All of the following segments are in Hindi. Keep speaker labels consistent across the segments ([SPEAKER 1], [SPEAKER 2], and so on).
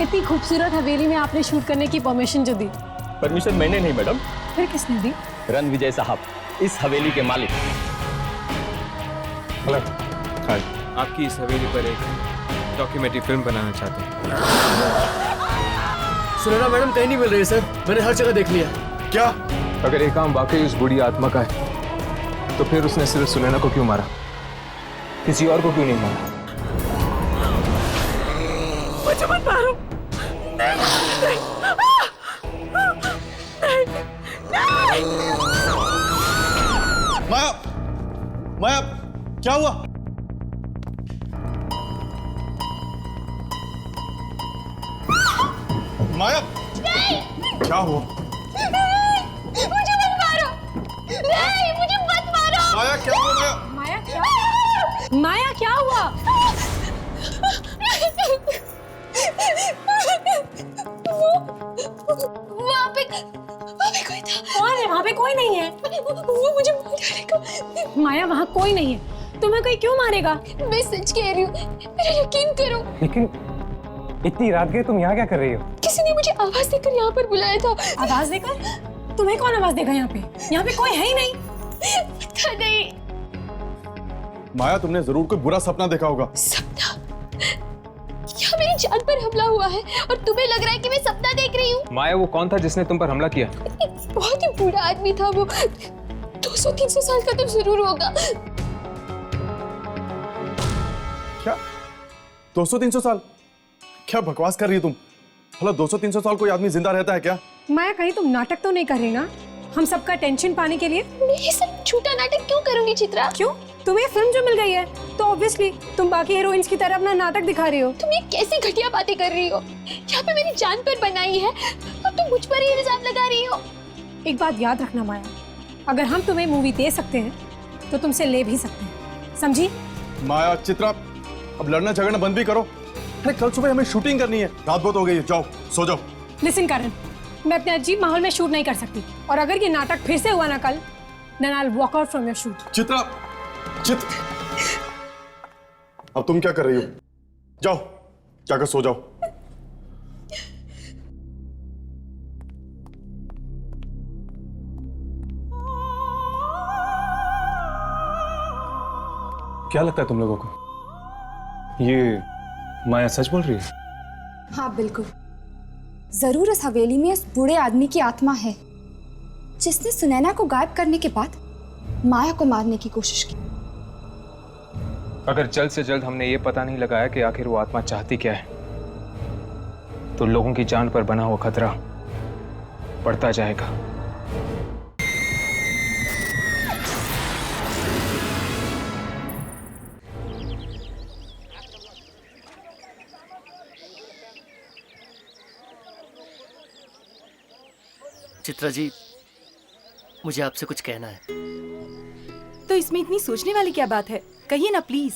[SPEAKER 1] इतनी खूबसूरत हवेली में आपने शूट करने की परमिशन जो दी?
[SPEAKER 2] परमिशन मैंने नहीं मैडम,
[SPEAKER 1] फिर किसने दी?
[SPEAKER 2] रणविजय साहब, इस हवेली के मालिक।
[SPEAKER 3] हेलो।
[SPEAKER 2] हाँ।
[SPEAKER 3] आपकी इस हवेली पर एक डॉक्यूमेंट्री फिल्म बनाना चाहते हैं।
[SPEAKER 4] सुनैना मैडम कहीं नहीं मिल रही है सर, मैंने हर जगह देख लिया।
[SPEAKER 5] क्या?
[SPEAKER 3] अगर ये काम वाकई उस बूढ़ी आत्मा का है तो फिर उसने सिर्फ सुनैना को क्यों मारा, किसी और को क्यों नहीं मारा?
[SPEAKER 1] मुझे मत मारो।
[SPEAKER 5] माया, माया, क्या हुआ? माया, क्या हुआ?
[SPEAKER 6] मुझे मत मारो, नहीं मुझे मत मारो।
[SPEAKER 5] माया क्या हुआ?
[SPEAKER 1] माया क्या? माया क्या हुआ?
[SPEAKER 6] वहाँ पे कोई था।
[SPEAKER 1] कौन है? वहाँ पे कोई नहीं है।
[SPEAKER 6] वो मुझे मार डालेगा।
[SPEAKER 1] माया वहाँ कोई नहीं है, तुम्हें कोई क्यों मारेगा?
[SPEAKER 6] मैं सच कह रही हूँ, मेरा यकीन करो।
[SPEAKER 3] लेकिन इतनी रात गए तुम यहाँ क्या कर रही हो?
[SPEAKER 6] किसी ने मुझे आवाज देकर यहाँ पर बुलाया था।
[SPEAKER 1] आवाज देकर? तुम्हें कौन आवाज देगा यहाँ पे? यहाँ पे कोई है ही नहीं।
[SPEAKER 6] पता नहीं।
[SPEAKER 5] माया, तुमने जरूर कोई बुरा सपना देखा होगा।
[SPEAKER 6] सपना? यहाँ मेरी जान पर हमला हुआ है और तुम्हें लग रहा है कि मैं सपना देख रही हूँ?
[SPEAKER 3] माया, वो कौन था जिसने तुम पर हमला किया?
[SPEAKER 6] बहुत ही बूढ़ा आदमी था वो। 200-300 साल का तो जरूर होगा।
[SPEAKER 5] क्या? 200-300 साल? क्या बकवास कर रही है तुम? भला 200-300 साल कोई आदमी जिंदा रहता है क्या?
[SPEAKER 1] माया, कहीं तुम नाटक तो नहीं कर रही ना? हम सबका टेंशन पाने के लिए?
[SPEAKER 6] मैं ये सब झूठा नाटक क्यों करूंगी चित्रा?
[SPEAKER 1] क्यों? तुम्हें फिल्म जो मिल गई है तो ऑब्वियसली तुम बाकी हीरोइंस की तरह अपना नाटक दिखा रही हो।
[SPEAKER 6] तुम ये कैसी घटिया बातें कर रही हो? यहाँ पे मेरी जान पर बनाई है और तुम मुझ पर ही इल्जाम लगा रही हो।
[SPEAKER 1] एक बात याद रखना माया, अगर हम तुम्हें मूवी दे सकते हैं तो तुमसे ले भी सकते हैं, समझी?
[SPEAKER 5] माया, चित्रा, अब लड़ना झगड़ना बंद भी करो। अरे कल सुबह हमें शूटिंग करनी है, रात बहुत हो गई है, जाओ सो जाओ।
[SPEAKER 1] लिसन करण, मैं अपने अजीब माहौल में शूट नहीं कर सकती, और अगर ये नाटक फिर से हुआ ना कल, then I'll walk out from your shoot।
[SPEAKER 5] Chitra, अब तुम क्या कर रही हो? जाओ, जाकर सो जाओ।
[SPEAKER 3] क्या लगता है तुम लोगों को, ये माया सच बोल रही है?
[SPEAKER 7] हाँ बिल्कुल, जरूर इस हवेली में उस बूढ़े आदमी की आत्मा है जिसने सुनैना को गायब करने के बाद माया को मारने की कोशिश की।
[SPEAKER 3] अगर जल्द से जल्द हमने ये पता नहीं लगाया कि आखिर वो आत्मा चाहती क्या है, तो लोगों की जान पर बना हुआ खतरा बढ़ता जाएगा।
[SPEAKER 4] चित्रा जी, मुझे आपसे कुछ कहना है।
[SPEAKER 8] तो इसमें इतनी सोचने वाली क्या बात है? कहिए ना प्लीज।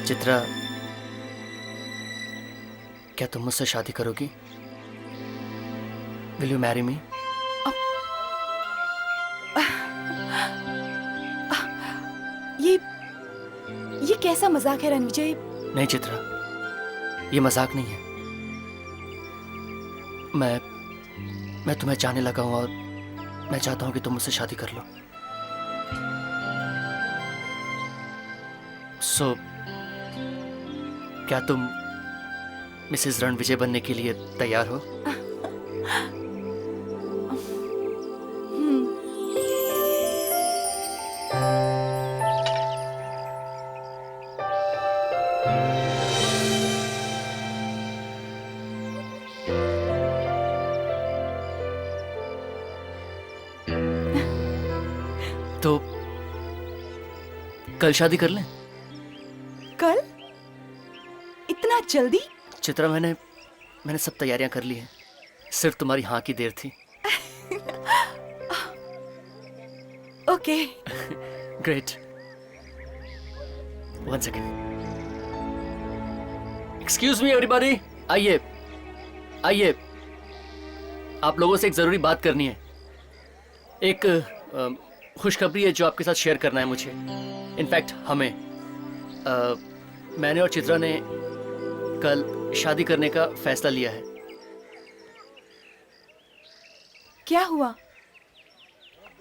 [SPEAKER 4] चित्रा, क्या तुम मुझसे शादी करोगी? Will you marry me?
[SPEAKER 8] ये कैसा मजाक है रणविजय?
[SPEAKER 4] नहीं चित्रा, ये मजाक नहीं है। मैं तुम्हें चाहने लगा हूं और मैं चाहता हूं कि तुम मुझसे शादी कर लो। सो क्या तुम मिसेस रणविजय बनने के लिए तैयार हो? तो कल शादी कर लें?
[SPEAKER 8] कल? इतना जल्दी?
[SPEAKER 4] चित्रा, मैंने सब तैयारियां कर ली हैं, सिर्फ तुम्हारी हाँ की देर थी।
[SPEAKER 8] Okay.
[SPEAKER 4] Great. One second. Excuse me everybody, आइए आइए, आप लोगों से एक जरूरी बात करनी है। एक खुशखबरी है जो आपके साथ शेयर करना है मुझे। इनफैक्ट हमें मैंने और चित्रा ने कल शादी करने का फैसला लिया है।
[SPEAKER 8] क्या हुआ?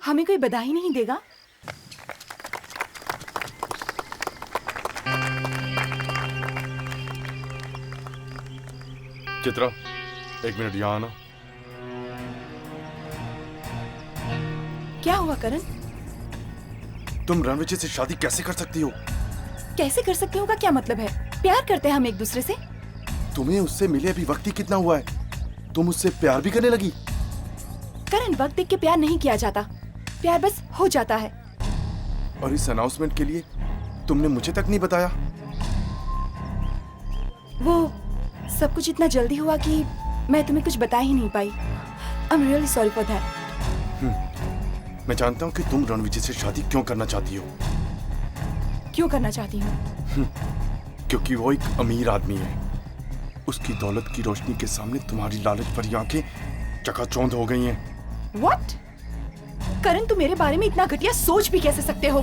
[SPEAKER 8] हमें कोई बधाई नहीं देगा?
[SPEAKER 5] चित्रा, एक मिनट यहाँ आना।
[SPEAKER 8] क्या हुआ करण?
[SPEAKER 5] तुम रणविजय से शादी कैसे कर सकती हो?
[SPEAKER 8] कैसे कर सकती हूँ का क्या मतलब है? प्यार करते हैं हम एक दूसरे से।
[SPEAKER 5] तुम्हें उससे मिले अभी वक्त ही कितना हुआ है, तुम उससे प्यार भी करने लगी?
[SPEAKER 8] करण, वक्त देख के प्यार नहीं किया जाता, प्यार बस हो जाता है।
[SPEAKER 5] और इस अनाउंसमेंट के लिए तुमने मुझे तक नहीं बताया?
[SPEAKER 8] वो सब कुछ इतना जल्दी हुआ कि मैं तुम्हें कुछ बता ही नहीं पाई। I am really sorry for that.
[SPEAKER 5] मैं जानता हूँ कि तुम रणविजय से शादी क्यों करना चाहती हो।
[SPEAKER 8] क्यों करना चाहती हूँ?
[SPEAKER 5] क्योंकि वो एक अमीर आदमी है। उसकी दौलत की रोशनी के सामने तुम्हारी लालच भरी आंखें चकाचौंध हो गई हैं।
[SPEAKER 8] What? करण, तुम मेरे बारे में इतना घटिया सोच भी कैसे सकते हो?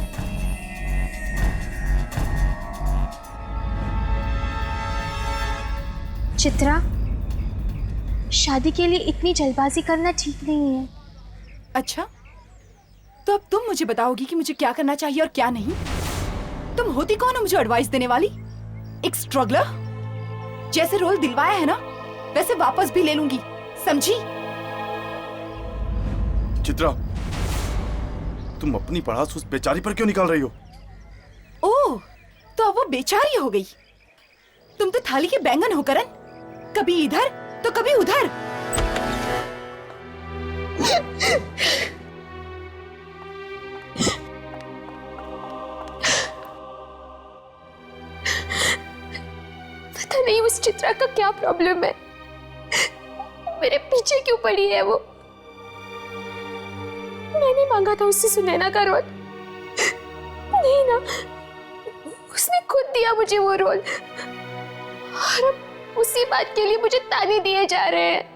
[SPEAKER 6] चित्रा, शादी के लिए इतनी जल्दबाजी करना ठीक नहीं है।
[SPEAKER 8] अच्छा, तो अब तुम मुझे बताओगी कि मुझे क्या करना चाहिए और क्या नहीं? तुम होती कौन हो मुझे एडवाइस देने वाली? एक स्ट्रगलर? जैसे रोल दिलवाया है ना, वैसे वापस भी ले लूंगी, समझी?
[SPEAKER 5] चित्रा, तुम अपनी पढ़ास उस बेचारी पर क्यों निकाल रही हो?
[SPEAKER 8] ओह, तो अब वो बेचारी हो गई। तुम तो थाली के बैंगन हो करण, कभी इधर तो कभी उधर।
[SPEAKER 6] पता नहीं उस चित्रा का क्या प्रॉब्लम है, मेरे पीछे क्यों पड़ी है वो। मैंने मांगा था उससे सुनैना का रोल, नहीं ना, उसने खुद दिया मुझे वो रोल। और अब उसी बात के लिए मुझे ताने दिए जा रहे हैं।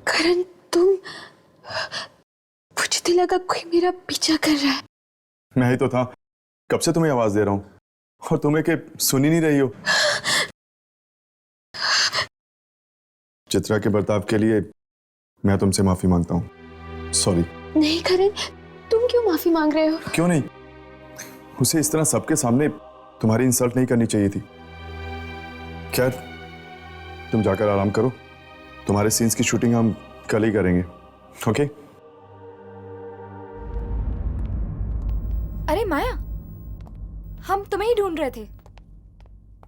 [SPEAKER 6] करण, तुम, मुझे तो लगा कोई मेरा पीछा कर रहा है।
[SPEAKER 5] मैं ही तो था, कब से तुम्हें आवाज दे रहा हूँ और तुम्हें के सुन ही नहीं रही हो। चित्रा के बर्ताव के लिए मैं तुमसे माफी मांगता हूँ। सॉरी।
[SPEAKER 6] नहीं करण, तुम क्यों माफी मांग रहे हो?
[SPEAKER 5] क्यों नहीं, उसे इस तरह सबके सामने तुम्हारी इंसल्ट नहीं करनी चाहिए थी। खैर, तुम जाकर आराम करो, तुम्हारे सीन्स की शूटिंग हम कल ही करेंगे। ओके?
[SPEAKER 7] अरे माया, हम तुम्हें ही ढूंढ रहे थे।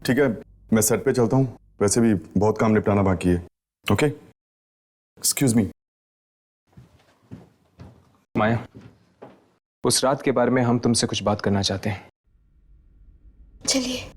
[SPEAKER 5] ठीक है, मैं सेट पे चलता हूँ, वैसे भी बहुत काम निपटाना बाकी है। ओके? Excuse me.
[SPEAKER 3] माया, उस रात के बारे में हम तुमसे कुछ बात करना चाहते हैं।
[SPEAKER 6] चलिए।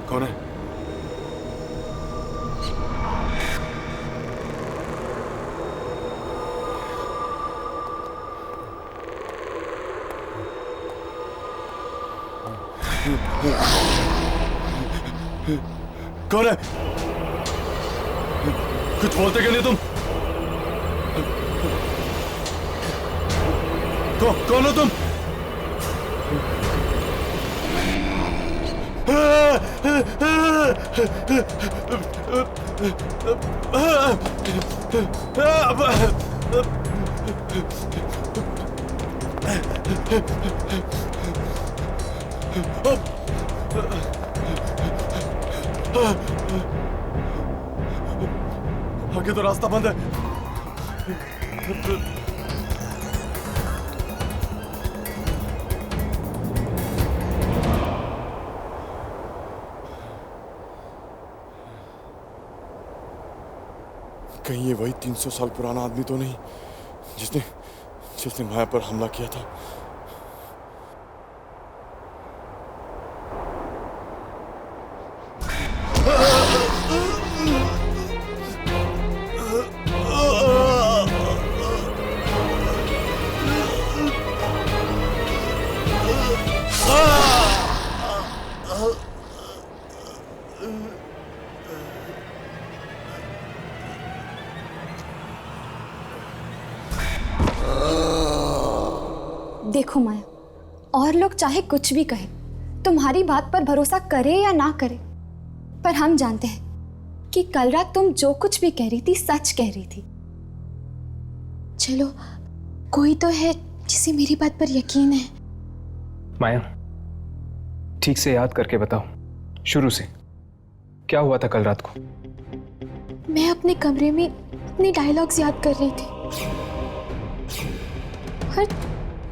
[SPEAKER 5] कौन है? कौन है? कुछ बोलते क्यों नहीं तुम? कौन हो तुम? आगे तो रास्ता बंद है। कहीं ये वही 300 साल पुराना आदमी तो नहीं जिसने माया पर हमला किया था?
[SPEAKER 7] देखो माया, और लोग चाहे कुछ भी कहे, तुम्हारी बात पर भरोसा करे या ना करे, पर हम जानते हैं कि कल रात तुम जो कुछ भी कह रही थी सच कह रही थी।
[SPEAKER 6] चलो, कोई तो है जिसे मेरी बात पर यकीन है।
[SPEAKER 3] माया, ठीक से याद करके बताओ, शुरू से क्या हुआ था कल रात को?
[SPEAKER 6] मैं अपने कमरे में अपने डायलॉग्स याद कर रही थी और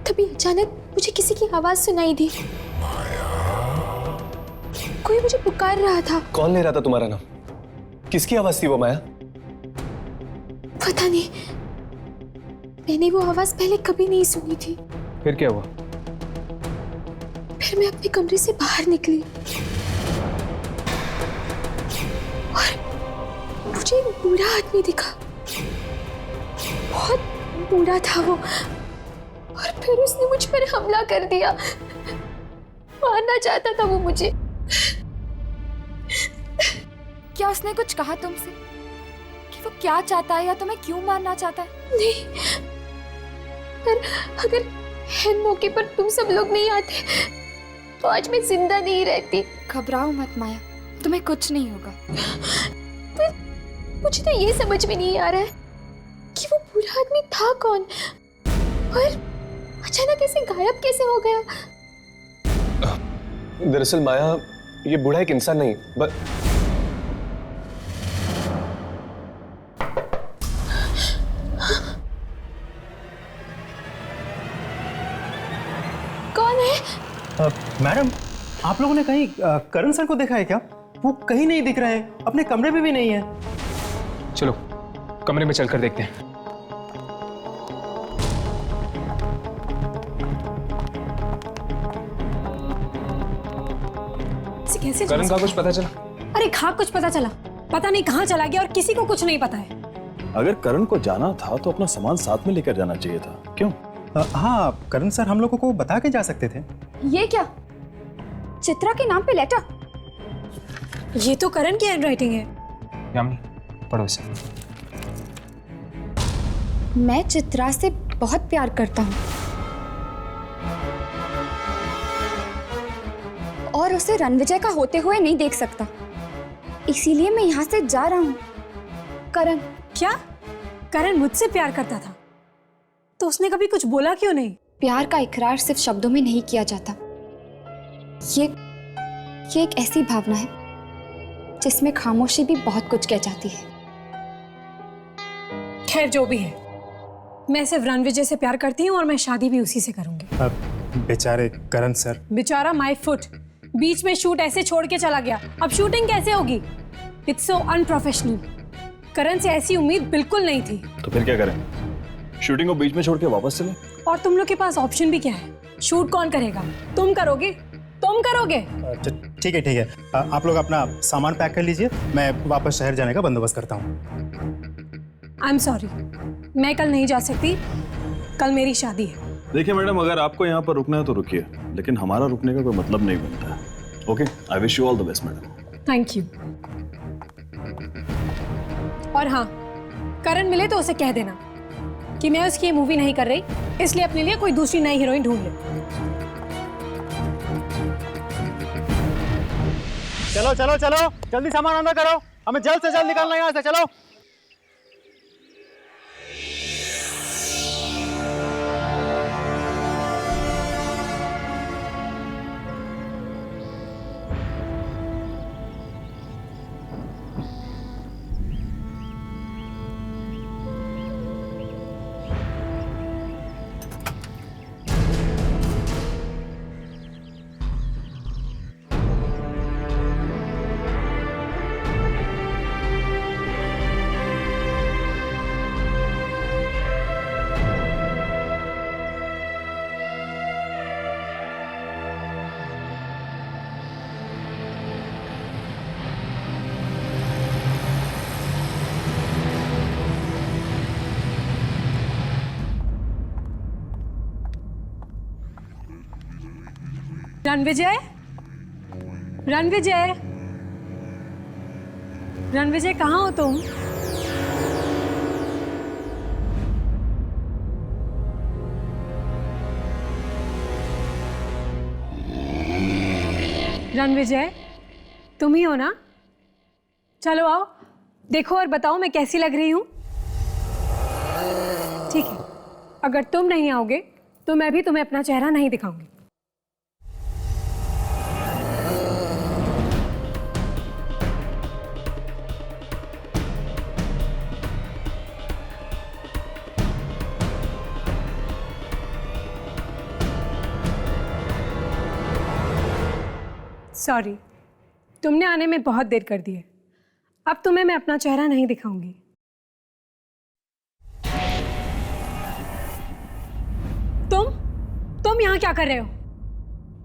[SPEAKER 6] तभी अचानक मुझे किसी की आवाज सुनाई दी। कोई मुझे पुकार रहा था।
[SPEAKER 9] कौन ले रहा था तुम्हारा नाम? किसकी आवाज थी वो माया?
[SPEAKER 6] पता नहीं, मैंने वो आवाज पहले कभी नहीं सुनी थी।
[SPEAKER 3] फिर क्या हुआ?
[SPEAKER 6] फिर मैं अपने कमरे से बाहर निकली और मुझे एक बूढ़ा आदमी दिखा। बहुत बूढ़ा था वो, और फिर उसने मुझ पर हमला कर दिया। मारना चाहता था वो मुझे।
[SPEAKER 7] क्या उसने कुछ कहा तुमसे कि वो क्या चाहता है या तुम्हें क्यों मारना चाहता है?
[SPEAKER 6] नहीं, पर अगर है मौके पर तुम सब लोग नहीं आते तो आज मैं जिंदा नहीं रहती।
[SPEAKER 7] घबराओ मत माया, तुम्हें कुछ नहीं होगा।
[SPEAKER 6] पर मुझे तो ये समझ में नहीं आ रहा है कि वो बूढ़ा आदमी था कौन और अचानक ऐसे गायब कैसे हो गया?
[SPEAKER 9] दरअसल माया, ये बूढ़ा एक इंसान नहीं
[SPEAKER 6] कौन है?
[SPEAKER 10] मैडम, आप लोगों ने कहीं करण सर को देखा है क्या? वो कहीं नहीं दिख रहे हैं, अपने कमरे में भी नहीं है।
[SPEAKER 3] चलो कमरे में चलकर देखते हैं।
[SPEAKER 1] कैसे
[SPEAKER 3] करण का कुछ पता चला?
[SPEAKER 1] अरे हाँ, कुछ पता चला, पता नहीं कहाँ चला गया और किसी को कुछ नहीं पता है।
[SPEAKER 11] अगर करण को जाना था तो अपना सामान साथ में लेकर जाना चाहिए था। क्यों?
[SPEAKER 10] हाँ, करण सर हम लोगों को बता के जा सकते थे।
[SPEAKER 7] ये क्या? चित्रा के नाम पे लेटर?
[SPEAKER 1] ये तो करण की हैंडराइटिंग है।
[SPEAKER 3] यामिनी, पढ़ो इसे।
[SPEAKER 7] मैं चित्रा से बहुत प्यार करता हूँ और उसे रणविजय का होते हुए नहीं देख सकता, इसीलिए मैं यहाँ से जा रहा हूँ। करण।
[SPEAKER 1] क्या? करण मुझसे प्यार करता था तो उसने कभी कुछ बोला क्यों नहीं?
[SPEAKER 7] प्यार का इकरार सिर्फ शब्दों में नहीं किया जाता। ये एक ऐसी भावना है जिसमें खामोशी भी बहुत कुछ कह जाती है।
[SPEAKER 1] खैर जो भी है, मैं सिर्फ रणविजय से प्यार करती हूँ और मैं शादी भी उसी से करूंगी।
[SPEAKER 10] बेचारे करण सर।
[SPEAKER 1] बेचारा माय फुट, बीच में शूट ऐसे छोड़ के चला गया, अब शूटिंग कैसे होगी? It's so unprofessional. करण से ऐसी उम्मीद बिल्कुल नहीं थी।
[SPEAKER 11] तो फिर क्या करें? शूटिंग को बीच में छोड़ के वापस चले?
[SPEAKER 1] और तुम लोग के पास ऑप्शन भी क्या है? शूट कौन करेगा? तुम करोगे? तुम करोगे?
[SPEAKER 10] ठीक है। आप लोग अपना सामान पैक कर लीजिए, मैं वापस शहर जाने का बंदोबस्त करता हूँ।
[SPEAKER 1] आई एम सॉरी, मैं कल नहीं जा सकती, कल मेरी शादी है।
[SPEAKER 11] देखिए मैडम, अगर आपको यहाँ पर रुकना है तो रुकिए, लेकिन हमारा रुकने का कोई मतलब नहीं बनता है। Okay, I wish you all the best madam.
[SPEAKER 1] Thank you. और हाँ, करण मिले तो उसे कह देना कि मैं उसकी ये मूवी नहीं कर रही, इसलिए अपने लिए कोई दूसरी नई हीरोइन ढूंढ ले।
[SPEAKER 10] चलो जल्दी सामान अंदर करो, हमें जल्द से जल्द निकलना है यहाँ से। चलो।
[SPEAKER 1] रणविजय, रणविजय कहाँ हो तुम? रणविजय, तुम ही हो ना? चलो आओ, देखो और बताओ मैं कैसी लग रही हूँ। ठीक है, अगर तुम नहीं आओगे तो मैं भी तुम्हें अपना चेहरा नहीं दिखाऊंगी। सॉरी, तुमने आने में बहुत देर कर दी है। अब तुम्हें मैं अपना चेहरा नहीं दिखाऊंगी। तुम यहाँ क्या कर रहे हो?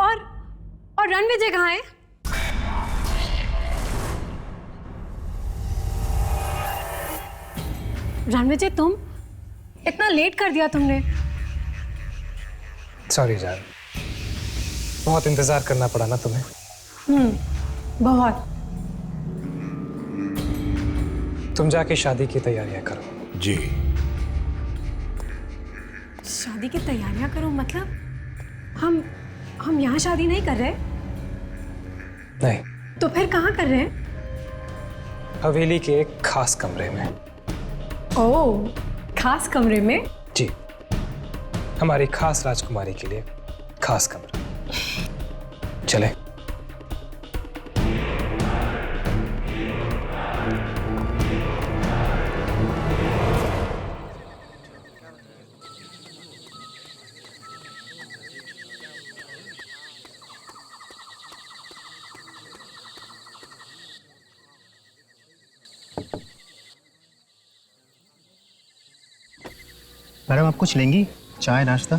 [SPEAKER 1] और रणविजय कहाँ है? रणविजय, तुम इतना लेट कर दिया तुमने।
[SPEAKER 3] सॉरी जान, बहुत इंतजार करना पड़ा ना तुम्हें।
[SPEAKER 1] बहुत।
[SPEAKER 3] तुम जाके शादी की तैयारियां करो।
[SPEAKER 11] जी।
[SPEAKER 1] शादी की तैयारियां करो मतलब हम यहाँ शादी नहीं कर रहे?
[SPEAKER 3] नहीं,
[SPEAKER 1] तो फिर कहाँ कर रहे हैं?
[SPEAKER 3] हवेली के एक खास कमरे में।
[SPEAKER 1] ओह, खास कमरे में?
[SPEAKER 3] जी, हमारी खास राजकुमारी के लिए खास कमरा। चले।
[SPEAKER 10] मैडम, आप कुछ लेंगी? चाय, नाश्ता?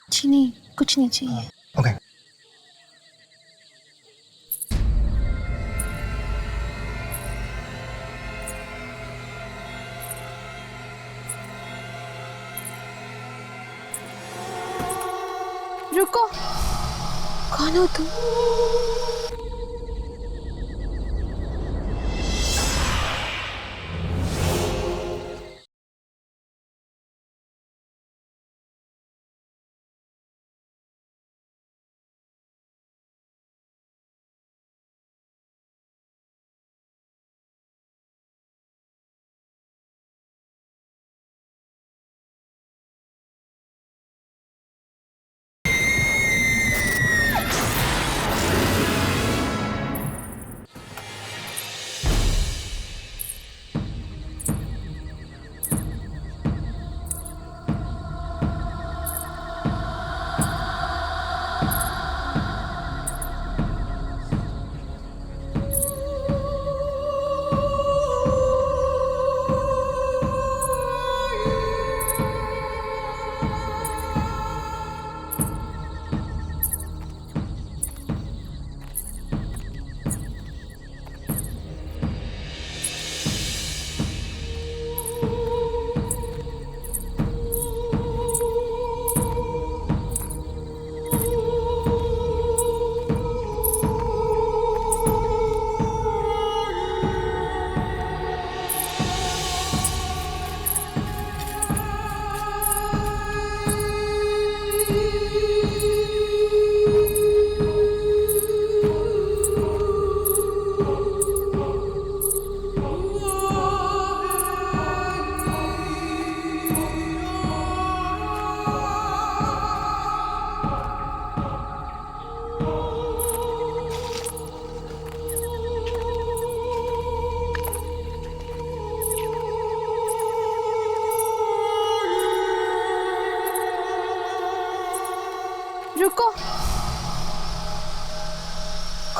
[SPEAKER 6] जी नहीं, कुछ नहीं चाहिए।
[SPEAKER 10] ओके।
[SPEAKER 6] रुको, कौन हो तुम?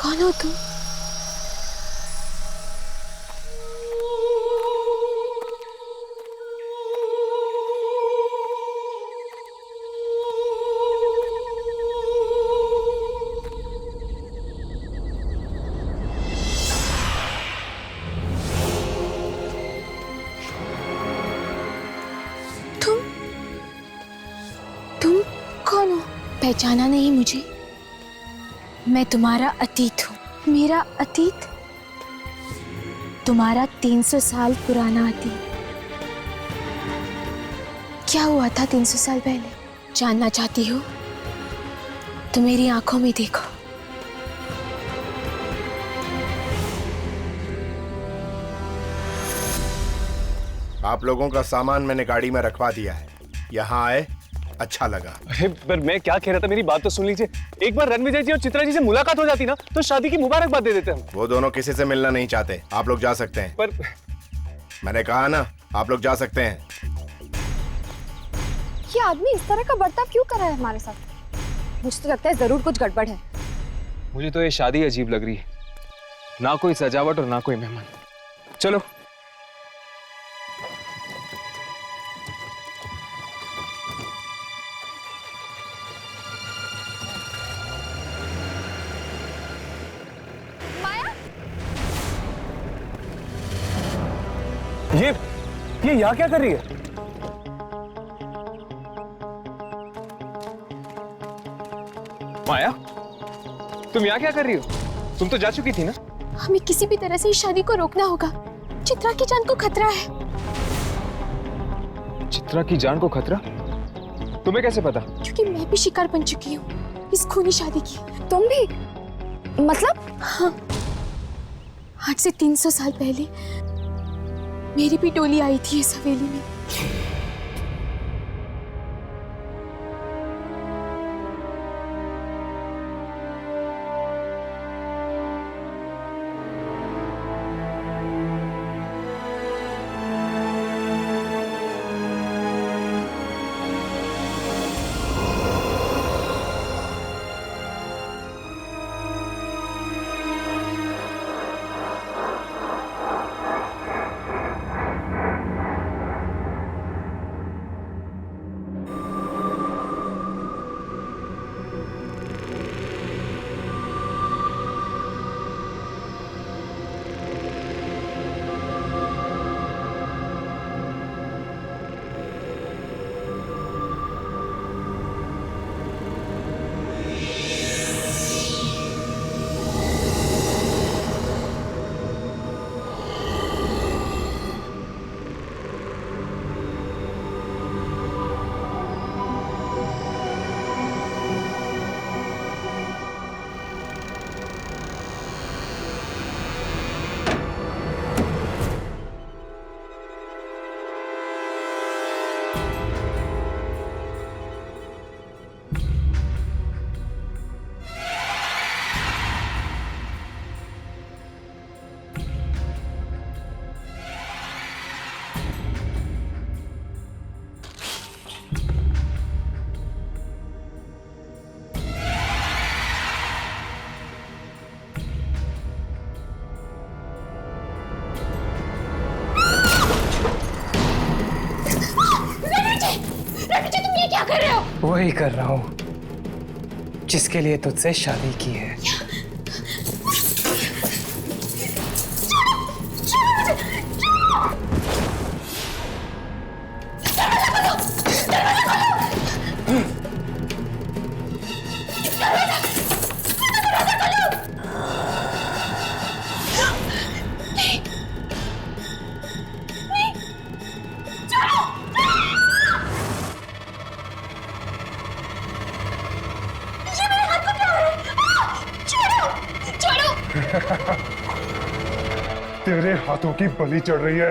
[SPEAKER 6] कौन हो तुम? तुम कौन हो? पहचाना नहीं मुझे? मैं तुम्हारा अतीत हूँ। मेरा अतीत? तुम्हारा 300 साल पुराना अतीत। क्या हुआ था 300 साल पहले? जानना चाहती हो तो मेरी आंखों में देखो।
[SPEAKER 12] आप लोगों का सामान मैंने गाड़ी में रखवा दिया है। यहाँ आए अच्छा लगा।
[SPEAKER 9] अरे पर मैं क्या कह रहा था, मेरी बात तो सुन लीजिए। एक बार रणविजय जी और चित्रा जी से मुलाकात हो जाती ना तो शादी की मुबारकबाद दे देते हम।
[SPEAKER 12] वो दोनों किसी से मिलना नहीं चाहते। आप लोग जा सकते हैं।
[SPEAKER 9] पर
[SPEAKER 12] मैंने कहा ना, आप लोग जा सकते हैं।
[SPEAKER 7] ये आदमी इस तरह का बर्ताव क्यों कर रहा है हमारे साथ? मुझे तो लगता है जरूर कुछ गड़बड़ है।
[SPEAKER 3] मुझे तो ये शादी अजीब लग रही है, ना कोई सजावट और ना कोई मेहमान। चलो।
[SPEAKER 9] ये यहाँ क्या कर रही है?
[SPEAKER 3] माया, तुम यहाँ क्या कर रही हो? तुम तो जा चुकी थी ना?
[SPEAKER 6] हमें किसी भी तरह से इस शादी को रोकना होगा। चित्रा की जान को खतरा है।
[SPEAKER 3] चित्रा की जान को खतरा? तुम्हें कैसे पता?
[SPEAKER 6] क्योंकि मैं भी शिकार बन चुकी हूँ इस खूनी शादी की।
[SPEAKER 7] तुम भी? मतलब?
[SPEAKER 6] हाँ, आज से 300 साल पहले मेरी भी टोली आई थी इस हवेली में।
[SPEAKER 10] वही कर रहा हूँ जिसके लिए तुझसे शादी की है।
[SPEAKER 13] तेरे हाथों की बलि चढ़ रही है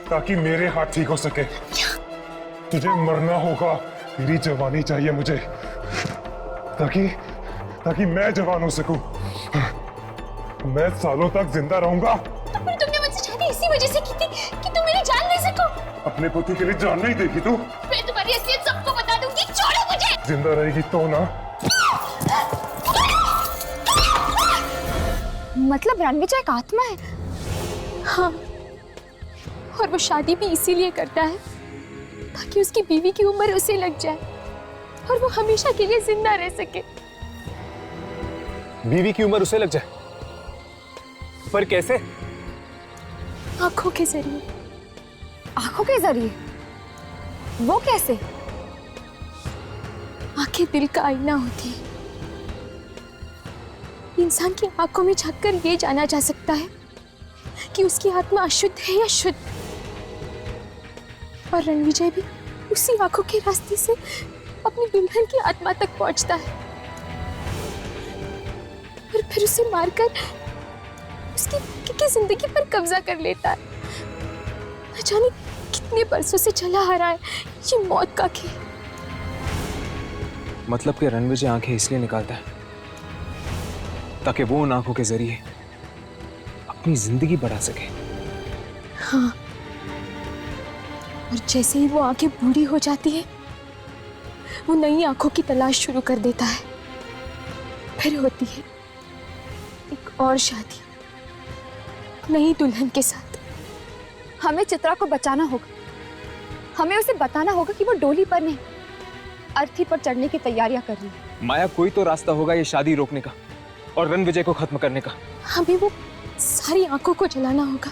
[SPEAKER 13] ताकि मेरे हाथ ठीक हो सके। तुझे मरना होगा, तेरी जवानी चाहिए मुझे ताकि मैं जवान हो सकूं। मैं सालों तक जिंदा रहूंगा।
[SPEAKER 6] तो फिर तुमने मुझसे शादी इसी वजह से की थी कि तुम मेरी जान ले सको।
[SPEAKER 13] अपने पति के लिए जान नहीं देगी तू?
[SPEAKER 6] मैं तुम्हारी असलियत सबको बता दूंगी। छोड़ो मुझे।
[SPEAKER 13] जिंदा रहेगी तो ना।
[SPEAKER 7] मतलब रणविजय एक आत्मा है?
[SPEAKER 6] हाँ, और वो शादी भी इसीलिए करता है ताकि उसकी बीवी की उम्र उसे लग जाए और वो हमेशा के लिए जिंदा रह सके।
[SPEAKER 9] बीवी की उम्र उसे लग जाए? पर कैसे?
[SPEAKER 6] आंखों के जरिए।
[SPEAKER 7] आंखों के जरिए? वो कैसे?
[SPEAKER 6] आंखें दिल का आईना होती है। इंसान की आंखों में झांककर ये जाना जा सकता है कि उसकी आत्मा अशुद्ध है या शुद्ध। और रणविजय भी उसी आंखों के रास्ते से अपनी दुल्हन की आत्मा तक पहुंचता है और फिर उसे मारकर उसकी जिंदगी पर कब्जा कर लेता है। न जाने कितने बरसों से चला आ रहा है ये मौत का खेल।
[SPEAKER 3] मतलब कि रणविजय आंखें इसलिए निकालता है ताकि वो उन आंखों के जरिए अपनी जिंदगी बढ़ा सके।
[SPEAKER 6] हाँ, और जैसे ही वो आंखें बूढ़ी हो जाती है वो नई आंखों की तलाश शुरू कर देता है। फिर होती है एक और शादी नई दुल्हन के साथ।
[SPEAKER 7] हमें चित्रा को बचाना होगा। हमें उसे बताना होगा कि वो डोली पर नहीं, अर्थी पर चढ़ने की तैयारियां कर रही है।
[SPEAKER 3] माया, कोई तो रास्ता होगा ये शादी रोकने का और रणविजय को खत्म करने का।
[SPEAKER 6] हमें वो सारी आंखों को जलाना होगा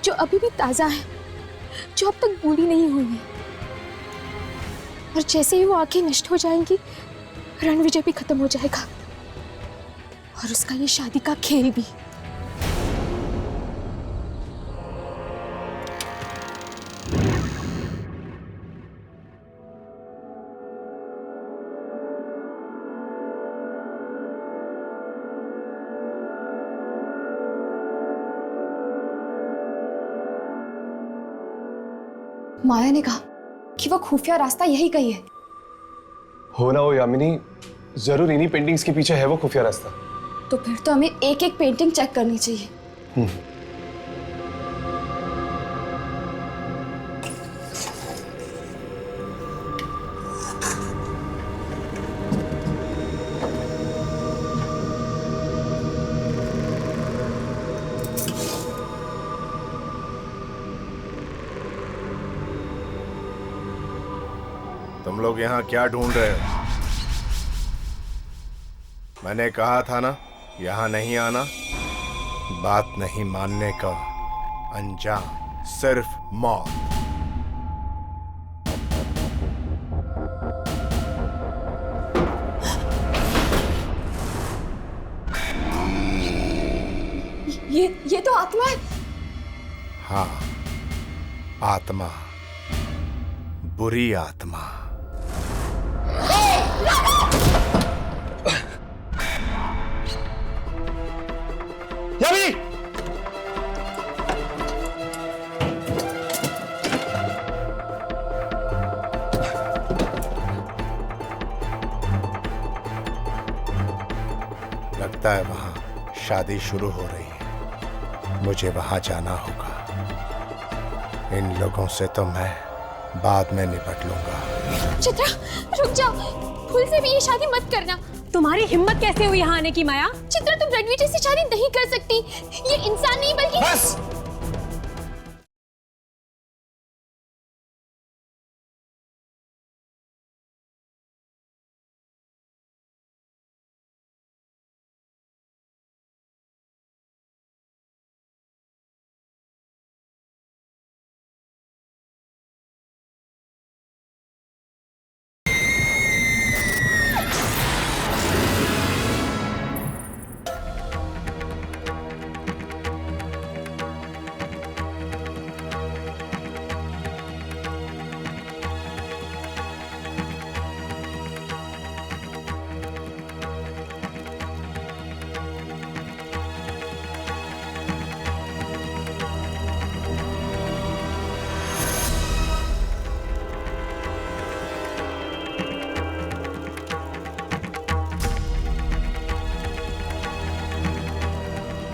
[SPEAKER 6] जो अभी भी ताजा है, जो अब तक बूढ़ी नहीं हुई है। और जैसे ही वो आंखें नष्ट हो जाएंगी रणविजय भी खत्म हो जाएगा और उसका ये शादी का खेल भी।
[SPEAKER 7] माया ने कहा कि वो खुफिया रास्ता यही कही है।
[SPEAKER 9] हो ना हो यामिनी, जरूर इन्हीं पेंटिंग्स के पीछे है वो खुफिया रास्ता।
[SPEAKER 7] तो फिर तो हमें एक एक पेंटिंग चेक करनी चाहिए।
[SPEAKER 12] तुम लोग यहाँ क्या ढूंढ रहे हो? मैंने कहा था ना यहाँ नहीं आना। बात नहीं मानने का अंजाम सिर्फ मौत।
[SPEAKER 7] ये तो आत्मा है।
[SPEAKER 12] हाँ, आत्मा, बुरी आत्मा।
[SPEAKER 9] यामिनी!
[SPEAKER 12] लगता है वहां शादी शुरू हो रही है। मुझे वहां जाना होगा। इन लोगों से तो मैं बाद में निपट लूंगा।
[SPEAKER 6] चित्रा, रुक जाओ। भूल से भी ये शादी मत करना।
[SPEAKER 1] तुम्हारी हिम्मत कैसे हुई यहाँ आने की माया?
[SPEAKER 6] चित्रा, तुम रणविजय से शादी नहीं कर सकती। ये इंसान नहीं बल्कि
[SPEAKER 9] बस!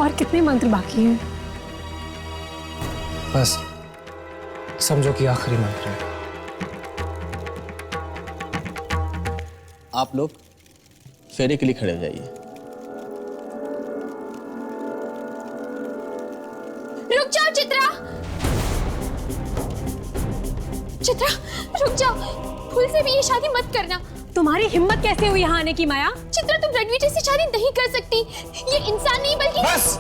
[SPEAKER 1] और कितने मंत्र बाकी हैं?
[SPEAKER 10] बस समझो कि आखिरी मंत्र है।
[SPEAKER 2] आप लोग फेरे के लिए खड़े हो जाइए।
[SPEAKER 6] जाओ चित्रा, चित्रा रुक जाओ, भूल से भी ये शादी मत करना।
[SPEAKER 1] तुम्हारी हिम्मत कैसे हुई यहाँ आने की माया?
[SPEAKER 6] चित्रा तुम रणविजय से शादी नहीं कर सकती, ये इंसान नहीं बल्कि।
[SPEAKER 14] बस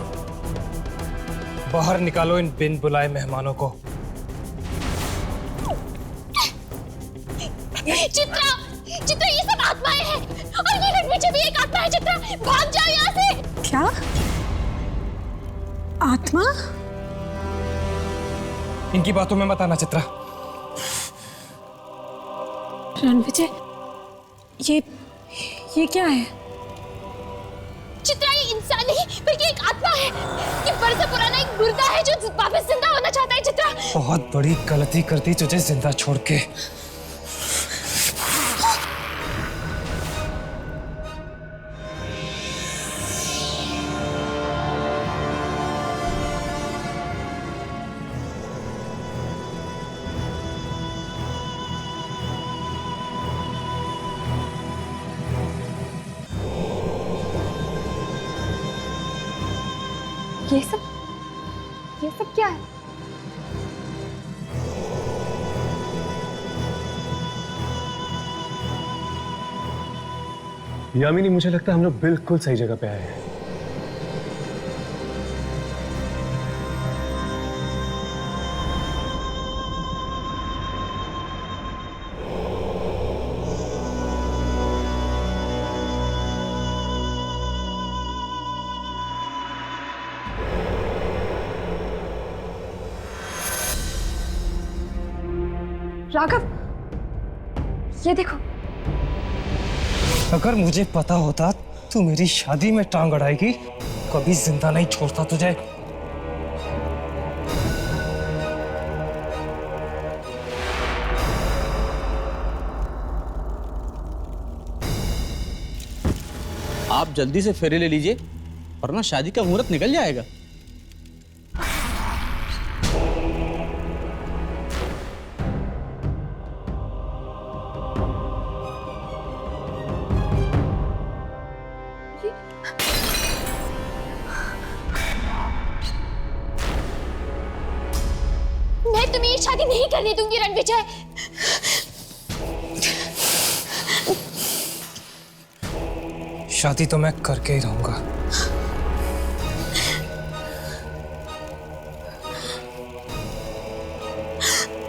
[SPEAKER 14] बाहर निकालो इन बिन बुलाए मेहमानों को।
[SPEAKER 6] चित्रा, चित्रा ये सब आत्माएं हैं और ये रणविजय भी एक आत्मा है। चित्रा भाग जाओ यहाँ से।
[SPEAKER 1] क्या आत्मा?
[SPEAKER 14] इनकी बातों में मत आना चित्रा।
[SPEAKER 1] रणविजय, ये क्या है?
[SPEAKER 6] चित्रा ये इंसान नहीं बल्कि एक आत्मा है। ये बरसों पुराना एक मुर्दा है जो वापस जिंदा होना चाहता है। चित्रा
[SPEAKER 14] बहुत बड़ी गलती कर दी तुझे जिंदा छोड़ के।
[SPEAKER 7] ये सब क्या है?
[SPEAKER 9] यामिनी, मुझे लगता है हम लोग बिल्कुल सही जगह पे आए हैं।
[SPEAKER 7] राघव, ये देखो।
[SPEAKER 14] अगर मुझे पता होता तू मेरी शादी में टांग अड़ाएगी, कभी जिंदा नहीं छोड़ता तुझे।
[SPEAKER 15] आप जल्दी से फेरे ले लीजिए वरना शादी का मुहूर्त निकल जाएगा।
[SPEAKER 6] मैं तुम्हें ये शादी नहीं करने दूंगी रणविजय।
[SPEAKER 14] शादी तो मैं करके ही रहूंगा।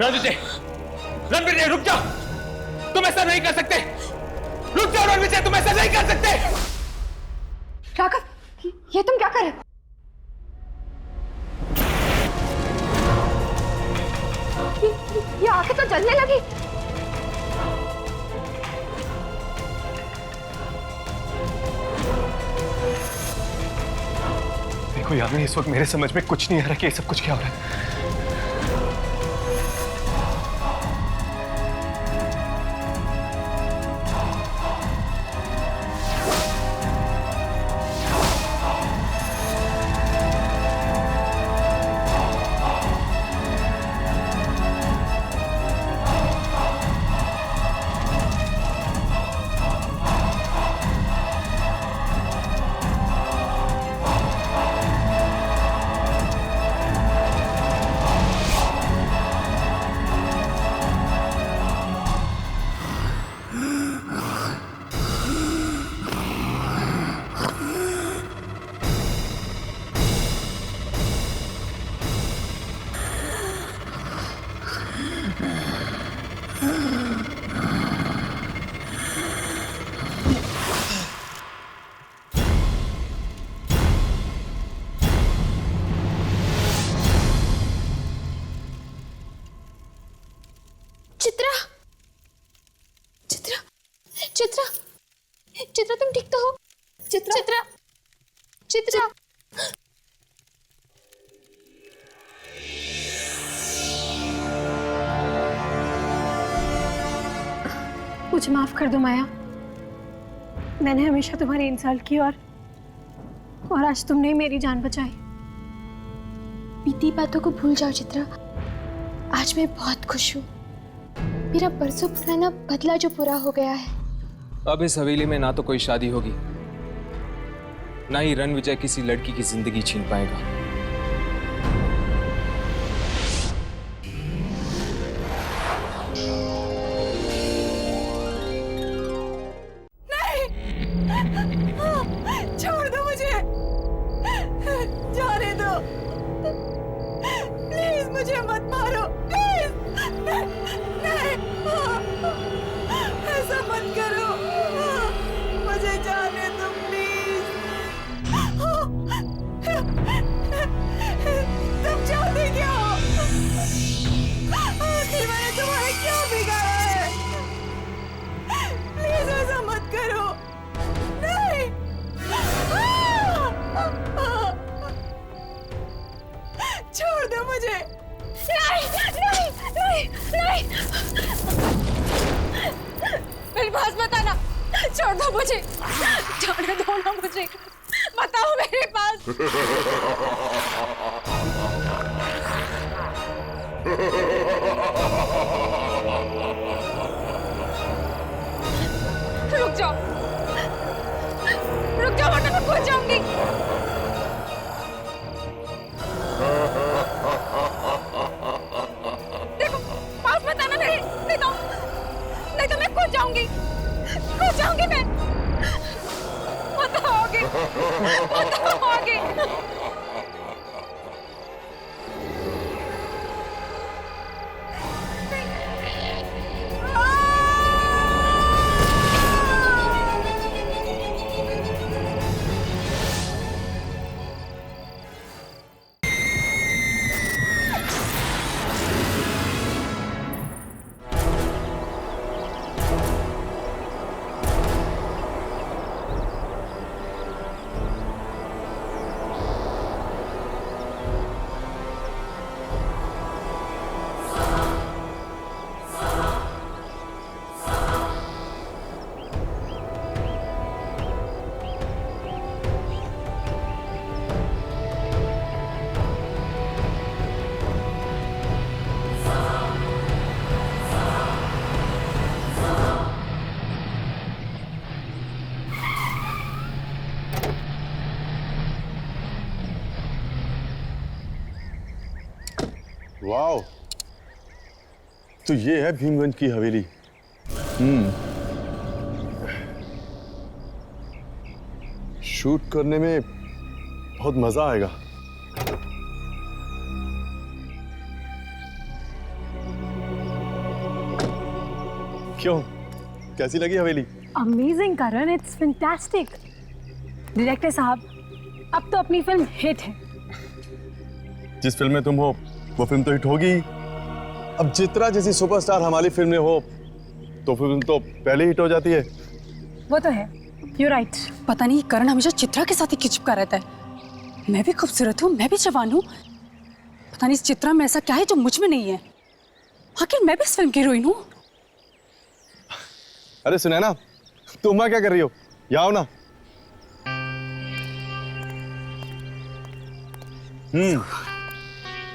[SPEAKER 9] रणविजय, रणविजय रुक जाओ, तुम ऐसा नहीं कर सकते। रुक जाओ रणविजय, तुम ऐसा नहीं कर सकते।
[SPEAKER 7] राघव, ये तुम क्या कर रहे हो? ये आंखें तो जलने लगी।
[SPEAKER 9] देखो यामिनी, इस वक्त मेरे समझ में कुछ नहीं आ रहा कि ये सब कुछ क्या हो रहा है।
[SPEAKER 6] चित्रा, चित्रा, चित्रा, चित्रा तुम ठीक तो हो? चित्रा, चित्रा, चित्रा।
[SPEAKER 1] मुझे माफ कर दो माया, मैंने हमेशा तुम्हारी इंसल्ट की और आज तुमने मेरी जान बचाई।
[SPEAKER 6] बीती बातों को भूल जाओ चित्रा, आज मैं बहुत खुश हूँ। मेरा बरसों पुराना बदला जो पूरा हो गया है।
[SPEAKER 3] अब इस हवेली में ना तो कोई शादी होगी, ना ही रणविजय किसी लड़की की जिंदगी छीन पाएगा।
[SPEAKER 8] प्लीज मुझे मत मारो, प्लीज। नहीं, ऐसा मत करो, मुझे जाने दो प्लीज। तुम चाहते क्या हो? आखिर मैंने तुम्हारा क्या बिगाड़ा है? प्लीज ऐसा मत करो, नहीं। छोड़ दो मुझे।
[SPEAKER 6] नहीं नहीं नहीं नहीं, मेरे पास मत आना, छोड़ दो मुझे, छोड़ दो ना मुझे, बताओ मेरे पास। रुक जाओ, वरना मैं खो जाऊंगी। देखो, पास मत आना मेरे, नहीं तो मैं खो जाऊंगी मैं। बताओगे।
[SPEAKER 5] वाओ, तो ये है भीमगंज की हवेली। शूट करने में बहुत मजा आएगा। क्यों, कैसी लगी हवेली?
[SPEAKER 1] Amazing Karan, it's fantastic. Director साहब, अब तो अपनी फिल्म हिट है।
[SPEAKER 5] जिस फिल्म में तुम हो वो फिल्म तो हिट होगी। अब चित्रा जैसी सुपरस्टार हमारी फिल्म में हो तो फिल्म तो पहले हिट हो जाती है।
[SPEAKER 1] वो तो है, यू राइट।
[SPEAKER 8] पता नहीं करण हमेशा चित्रा के साथ ही खिंचपका रहता है। मैं भी खूबसूरत हूँ, मैं भी जवान हूँ, पता नहीं इस चित्रा में ऐसा क्या है जो मुझ में नहीं है। आखिर मैं भी इस फिल्म की हीरोइन हूँ।
[SPEAKER 5] अरे सुनैना, तुम वहां क्या कर रही हो? यहाँ आओ ना।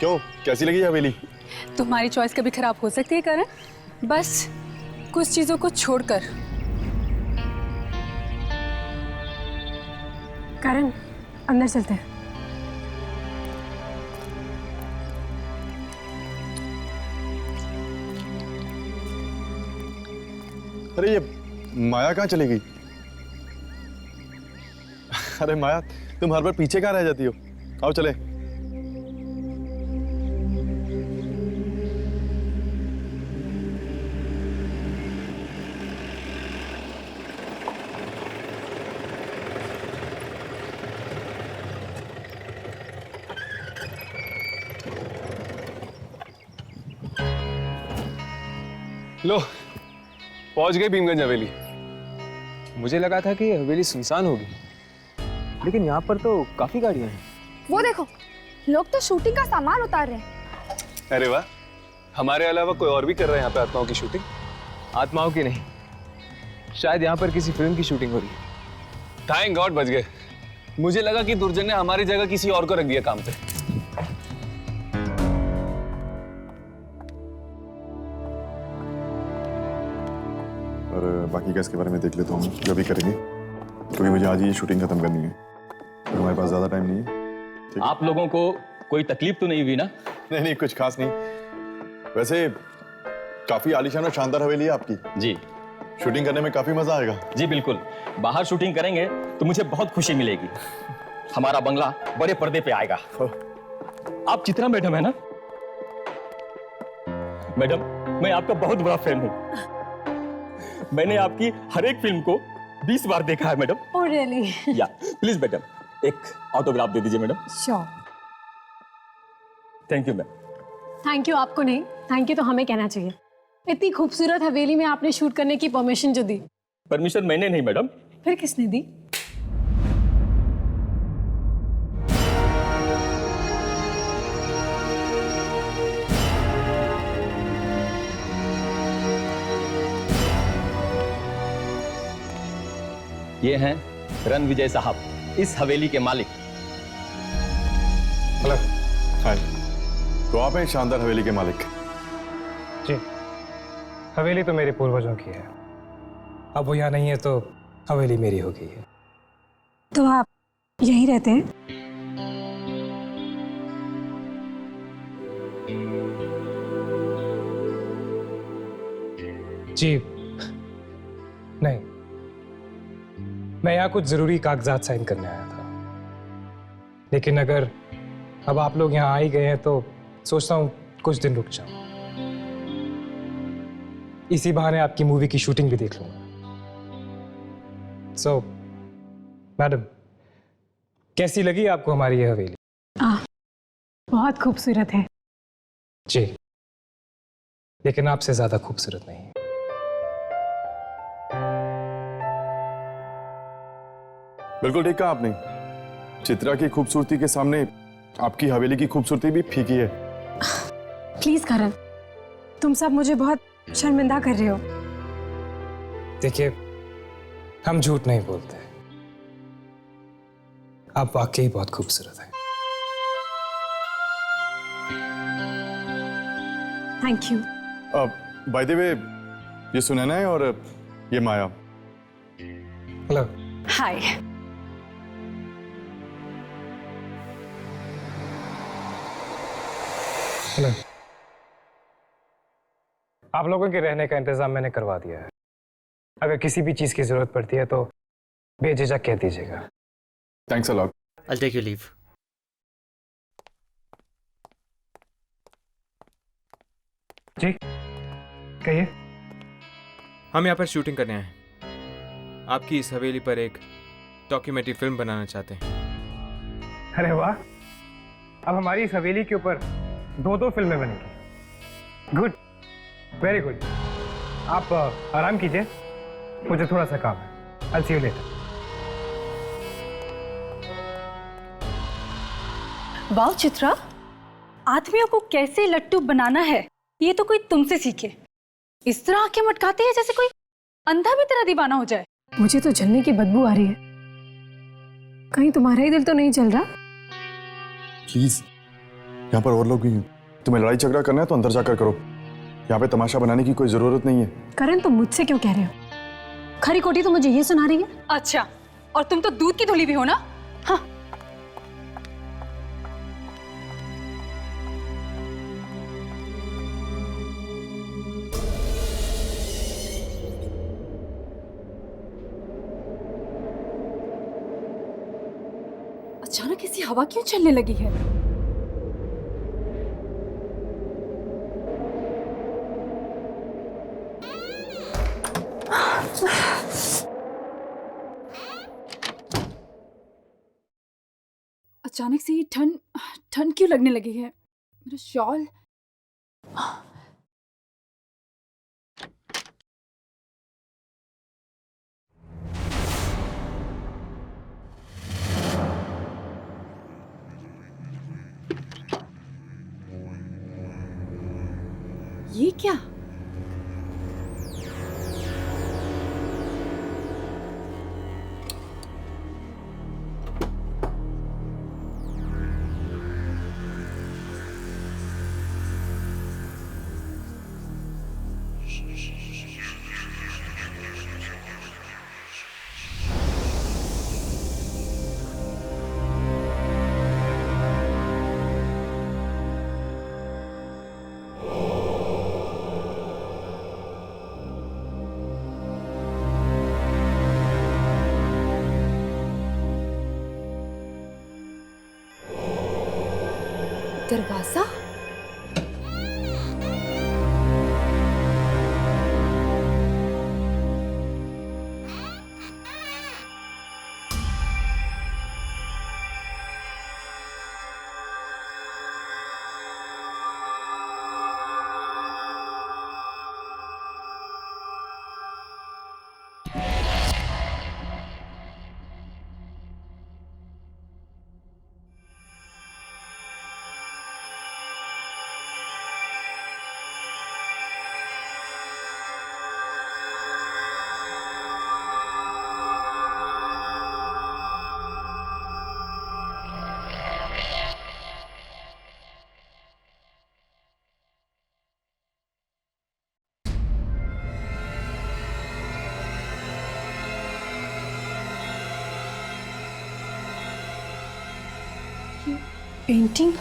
[SPEAKER 5] क्यों, कैसी लगी हवेली?
[SPEAKER 8] तुम्हारी चॉइस कभी खराब हो सकती है करण, बस कुछ चीजों को छोड़कर।
[SPEAKER 1] करण, अंदर चलते हैं।
[SPEAKER 5] अरे ये माया कहाँ चली गई? अरे माया, तुम हर बार पीछे कहाँ रह जाती हो? आओ चले।
[SPEAKER 3] लो, पहुंच गए भीमगंज हवेली। मुझे लगा था कि हवेली सुनसान होगी, लेकिन यहाँ पर तो काफी गाड़ियां हैं।
[SPEAKER 7] वो देखो, लोग तो शूटिंग का सामान उतार रहे हैं।
[SPEAKER 3] अरे वाह, हमारे अलावा कोई और भी कर रहा है यहाँ पे आत्माओं की शूटिंग? आत्माओं की नहीं, शायद यहाँ पर किसी फिल्म की शूटिंग हो रही है। थैंक गॉड बच गए। मुझे लगा कि दुर्जन ने हमारी जगह किसी और को रख दिया काम पे।
[SPEAKER 5] और बाकी का इसके बारे में देख लेता हूँ जो भी करेंगे, क्योंकि मुझे आज ही शूटिंग खत्म करनी है। हमारे पास ज्यादा टाइम नहीं है।
[SPEAKER 2] आप लोगों को कोई तकलीफ तो नहीं हुई ना?
[SPEAKER 5] नहीं, कुछ खास नहीं। वैसे काफी आलीशान और शानदार हवेली है आपकी।
[SPEAKER 2] जी,
[SPEAKER 5] शूटिंग करने में काफी मजा आएगा।
[SPEAKER 2] जी बिल्कुल, बाहर शूटिंग करेंगे तो मुझे बहुत खुशी मिलेगी। हमारा बंगला बड़े पर्दे पे आएगा। आप चित्रा मैडम है ना? मैडम, मैं आपका बहुत बड़ा फैन हूं। मैंने आपकी हर एक फिल्म को 20 बार देखा है मैडम।
[SPEAKER 1] Oh really?
[SPEAKER 2] या प्लीज मैडम, एक ऑटोग्राफ दे दीजिए madam.
[SPEAKER 1] Sure.
[SPEAKER 2] Thank you ma'am.
[SPEAKER 1] Thank you आपको नहीं, थैंक यू तो हमें कहना चाहिए। इतनी खूबसूरत हवेली में आपने शूट करने की परमिशन जो दी।
[SPEAKER 2] परमिशन मैंने नहीं मैडम।
[SPEAKER 1] फिर किसने दी?
[SPEAKER 2] ये हैं रणविजय साहब, इस हवेली के मालिक।
[SPEAKER 5] हेलो। हाय। तो आप हैं शानदार हवेली के मालिक?
[SPEAKER 14] जी, हवेली तो मेरे पूर्वजों की है। अब वो यहाँ नहीं है तो हवेली मेरी हो गई है।
[SPEAKER 1] तो आप यहीं रहते हैं?
[SPEAKER 14] जी नहीं, मैं यहाँ कुछ जरूरी कागजात साइन करने आया था, लेकिन अगर अब आप लोग यहाँ आ ही गए हैं तो सोचता हूँ कुछ दिन रुक जाऊं। इसी बहाने आपकी मूवी की शूटिंग भी देख लूंगा। सो मैडम, कैसी लगी आपको हमारी ये हवेली?
[SPEAKER 1] बहुत खूबसूरत है।
[SPEAKER 14] जी, लेकिन आपसे ज्यादा खूबसूरत नहीं।
[SPEAKER 5] बिल्कुल ठीक कहा आपने। चित्रा की खूबसूरती के सामने आपकी हवेली की खूबसूरती भी फीकी है।
[SPEAKER 1] प्लीज करण, तुम सब मुझे बहुत शर्मिंदा कर रहे हो।
[SPEAKER 14] देखिए, हम झूठ नहीं बोलते, आप वाकई बहुत खूबसूरत हैं।
[SPEAKER 1] Thank you.
[SPEAKER 5] By the way, ये सुनैना है और ये माया।
[SPEAKER 14] हेलो।
[SPEAKER 8] हाय।
[SPEAKER 14] हेलो। आप लोगों के रहने का इंतजाम मैंने करवा दिया है। अगर किसी भी चीज की जरूरत पड़ती है तो बेझिझक कह दीजिएगा।
[SPEAKER 5] Thanks a lot.
[SPEAKER 4] I'll take your leave.
[SPEAKER 14] जी कहिए।
[SPEAKER 16] हम यहाँ पर शूटिंग करने आए हैं। आपकी इस हवेली पर एक डॉक्यूमेंट्री फिल्म बनाना चाहते हैं।
[SPEAKER 14] अरे वाह, अब हमारी इस हवेली के ऊपर 2 फिल्में बनेंगी। Good, very good. आप आराम कीजिए, मुझे थोड़ा सा काम है। I'll see you later.
[SPEAKER 8] वाह चित्रा, आदमियों को कैसे लट्टू बनाना है ये तो कोई तुमसे सीखे। इस तरह आंखें मटकाते हैं जैसे कोई अंधा भी तेरा दीवाना हो जाए।
[SPEAKER 1] मुझे तो जलने की बदबू आ रही है। कहीं तुम्हारा ही दिल तो नहीं जल रहा?
[SPEAKER 5] प्लीज, यहाँ पर और लोग भी हैं। तुम्हें लड़ाई झगड़ा करना है तो अंदर जाकर करो। यहाँ पे तमाशा बनाने की कोई जरूरत नहीं है।
[SPEAKER 1] करण, तुम मुझसे क्यों कह रहे हो? खरी खोटी तो मुझे ये सुना रही है।
[SPEAKER 8] अच्छा, और तुम तो दूध की धुली भी हो ना। हाँ। अचानक ऐसी हवा क्यों चलने लगी है? अचानक से ये ठंड ठंड क्यों लगने लगी है? मेरा शॉल। ये क्या?
[SPEAKER 7] दरवाजा?
[SPEAKER 1] पेंटिंग?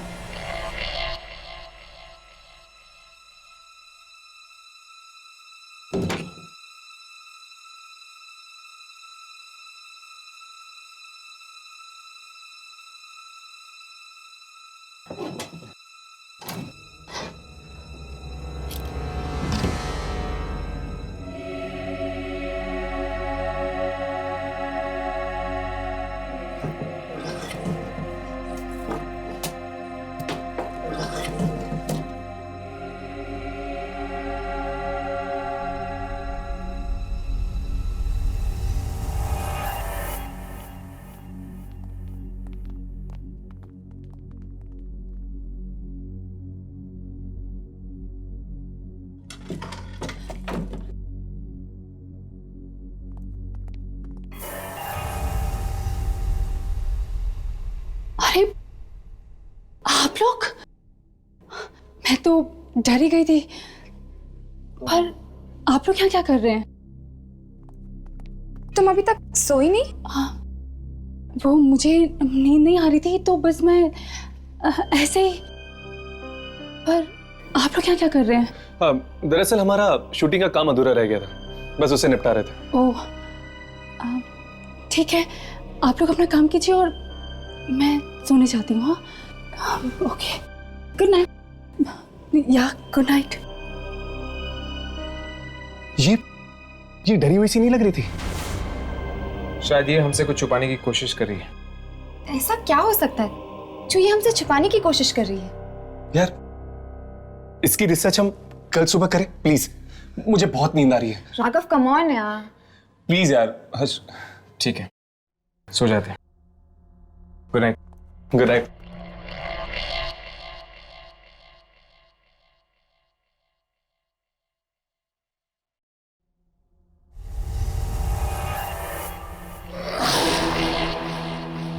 [SPEAKER 1] अरे आप लोग, मैं तो डर ही गई थी। पर आप लोग यहाँ क्या कर रहे हैं?
[SPEAKER 7] तुम अभी तक सोई नहीं?
[SPEAKER 1] हाँ, वो मुझे नींद नहीं आ रही थी तो बस मैं ऐसे ही। पर आप लोग यहाँ क्या कर रहे हैं?
[SPEAKER 3] दरअसल हमारा शूटिंग का काम अधूरा रह गया था, बस उसे निपटा रहे थे।
[SPEAKER 1] ओह, ठीक है, आप लोग अपना काम कीजिए और मैं सोने जाती हूँ। हाँ, ओके, गुड नाइट। या गुड नाइट।
[SPEAKER 16] ये डरी हुई सी नहीं लग रही थी? शायद ये हमसे कुछ छुपाने की कोशिश कर रही है।
[SPEAKER 7] ऐसा क्या हो सकता है जो ये हमसे छुपाने की कोशिश कर रही है?
[SPEAKER 3] यार, इसकी रिसर्च हम कल सुबह करें प्लीज, मुझे बहुत नींद आ रही है।
[SPEAKER 7] राघव कम ऑन यार,
[SPEAKER 3] प्लीज यार। हर्ष, ठीक है, सो जाते हैं। Good night. Good night.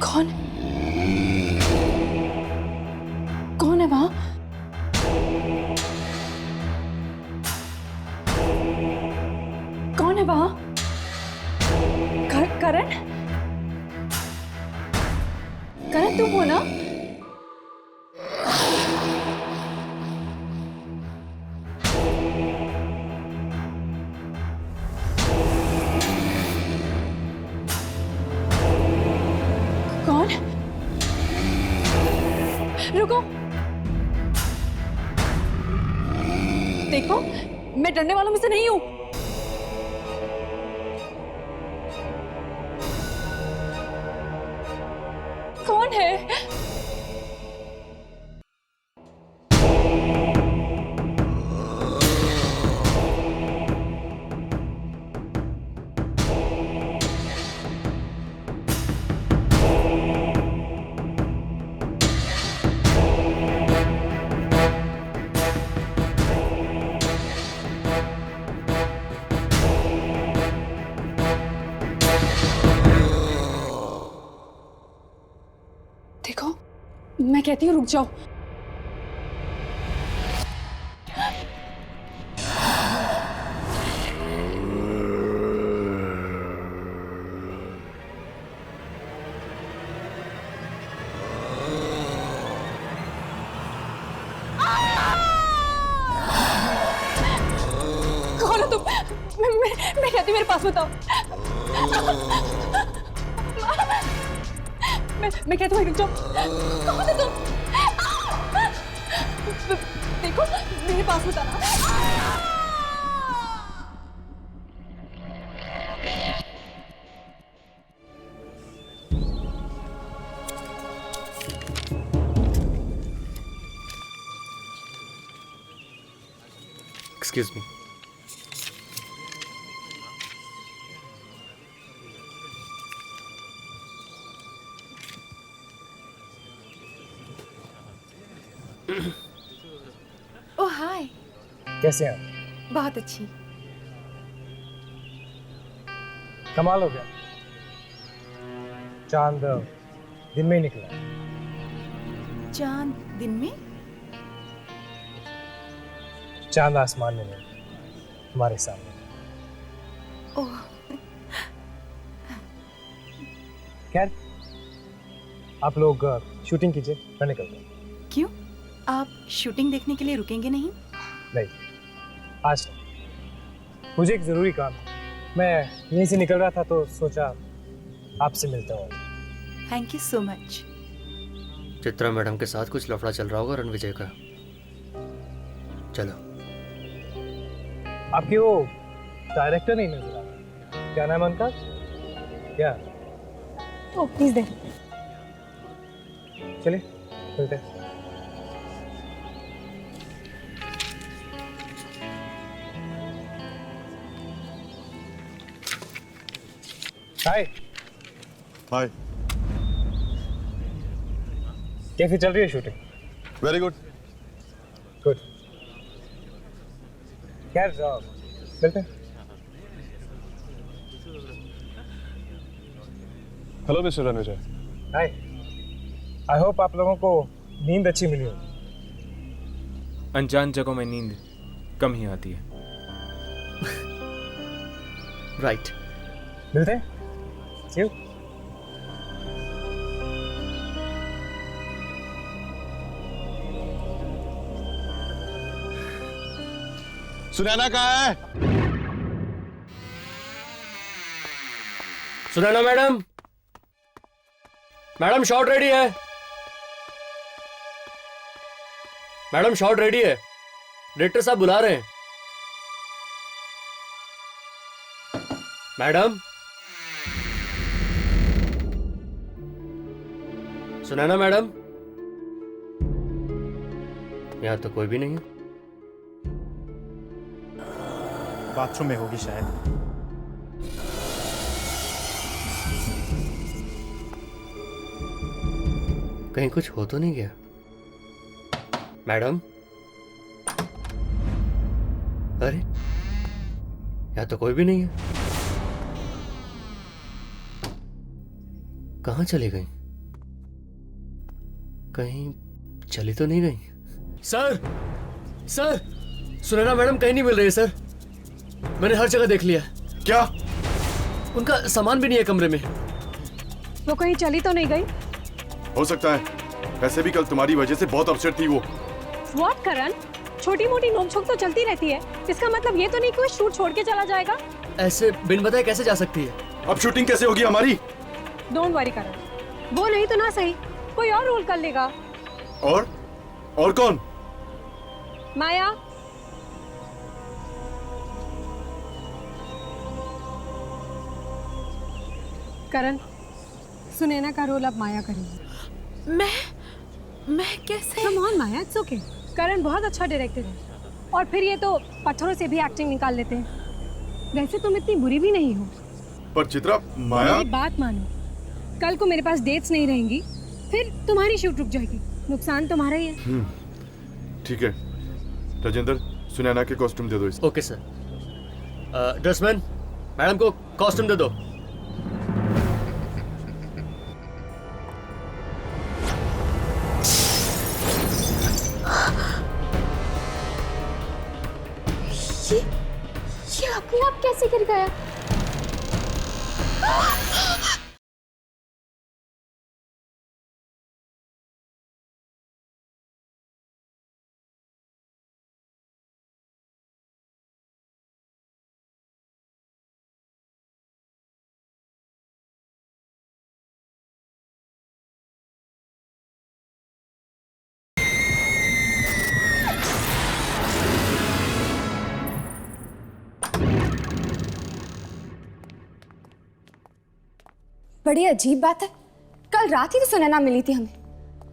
[SPEAKER 1] कौन? कौन है वहां? कौन है वहां? करण? करण तुम हो ना? कौन? रुको, देखो मैं डरने वालों में से नहीं हूं। कौन है? देखो, मैं कहती हूँ रुक जाओ। कौन हो तुम? मैं कहती हूँ मेरे पास बताओ। मैं कहती हूँ रुक जाओ। कौन हो तुम? देखो मेरे पास मत आना।
[SPEAKER 4] Excuse me.
[SPEAKER 8] Oh hi.
[SPEAKER 14] कैसे हैं आप?
[SPEAKER 8] बहुत अच्छी।
[SPEAKER 14] कमाल हो गया, चांद दिन में ही निकला।
[SPEAKER 8] चांद दिन में?
[SPEAKER 14] चांद आसमान में नहीं, हमारे सामने।
[SPEAKER 8] ओह
[SPEAKER 14] खैर, आप लोग शूटिंग कीजिए, मैं निकलता हूँ।
[SPEAKER 8] क्यों? आप शूटिंग देखने के लिए रुकेंगे नहीं?
[SPEAKER 14] नहीं, आज नहीं। मुझे एक जरूरी काम है। मैं यहीं से निकल रहा था तो सोचा आपसे मिलता हूँ।
[SPEAKER 8] Thank you so much.
[SPEAKER 4] Chitra madam के साथ कुछ लफड़ा चल रहा होगा रणविजय का। चलो।
[SPEAKER 14] आपकी वो डायरेक्टर नहीं नजर आ रहा, क्या नाम है उनका? क्या?
[SPEAKER 1] ओ प्लीज दे।
[SPEAKER 14] चलिए मिलते हैं। हाय।
[SPEAKER 5] हाय।
[SPEAKER 14] कैसी चल रही है शूटिंग?
[SPEAKER 5] Very good.
[SPEAKER 14] गुड। खैर मिलते हैं।
[SPEAKER 5] Hello mister Ranvijay.
[SPEAKER 14] Hi. I hope आप लोगों को नींद अच्छी मिली हो।
[SPEAKER 16] अनजान जगहों में नींद कम ही आती है।
[SPEAKER 4] राइट।
[SPEAKER 14] मिलते हैं। See you.
[SPEAKER 5] सुनैना कहाँ है?
[SPEAKER 4] Sunaina madam, madam shot ready है। मैडम शॉट रेडी है, डायरेक्टर साहब बुला रहे हैं। मैडम, सुनैना मैडम, यहां तो कोई भी नहीं है।
[SPEAKER 10] बाथरूम में होगी शायद।
[SPEAKER 4] कहीं कुछ हो तो नहीं गया? मैडम, अरे यहां तो कोई भी नहीं है। कहां चली गई? कहीं चली तो नहीं गई? सर, सर, सुनैना मैडम कहीं नहीं मिल रही है सर। मैंने हर जगह देख लिया।
[SPEAKER 5] क्या?
[SPEAKER 4] उनका सामान भी नहीं है कमरे में।
[SPEAKER 1] वो कहीं चली तो नहीं गई?
[SPEAKER 5] हो सकता है, वैसे भी कल तुम्हारी वजह से बहुत अपसेट थी वो।
[SPEAKER 1] व्हाट करण? छोटी मोटी नोकझोंक तो चलती रहती है, इसका मतलब ये तो नहीं कोई शूट छोड़ के चला जाएगा।
[SPEAKER 4] ऐसे बिन बताए कैसे जा सकती है?
[SPEAKER 5] अब शूटिंग कैसे होगी हमारी?
[SPEAKER 1] डोंट वरी करण, वो नहीं तो ना सही कोई और रोल कर लेगा।
[SPEAKER 5] और कौन?
[SPEAKER 1] माया। करण, सुनैना का रोल अब माया करेगी।
[SPEAKER 8] मैं कैसे?
[SPEAKER 1] Come on Maya, it's okay. Karan बहुत अच्छा डायरेक्टर है, और फिर ये तो पत्थरों से भी एक्टिंग निकाल लेते हैं। वैसे तुम इतनी बुरी भी नहीं हो।
[SPEAKER 5] पर चित्रा, माया।
[SPEAKER 1] मेरी बात मानो, कल को मेरे पास डेट्स नहीं रहेंगी, फिर तुम्हारी शूट रुक जाएगी, नुकसान तुम्हारा ही है।
[SPEAKER 5] ठीक है राजेंद्र, सुनैना के कॉस्ट्यूम दे दो इसे।
[SPEAKER 4] Okay sir. ड्रेसमैन, मैडम को कॉस्ट्यूम दे दो।
[SPEAKER 6] ये अपने आप कैसे गिर गया?
[SPEAKER 7] बड़ी अजीब बात है, कल रात ही तो सुनैना मिली थी हमें,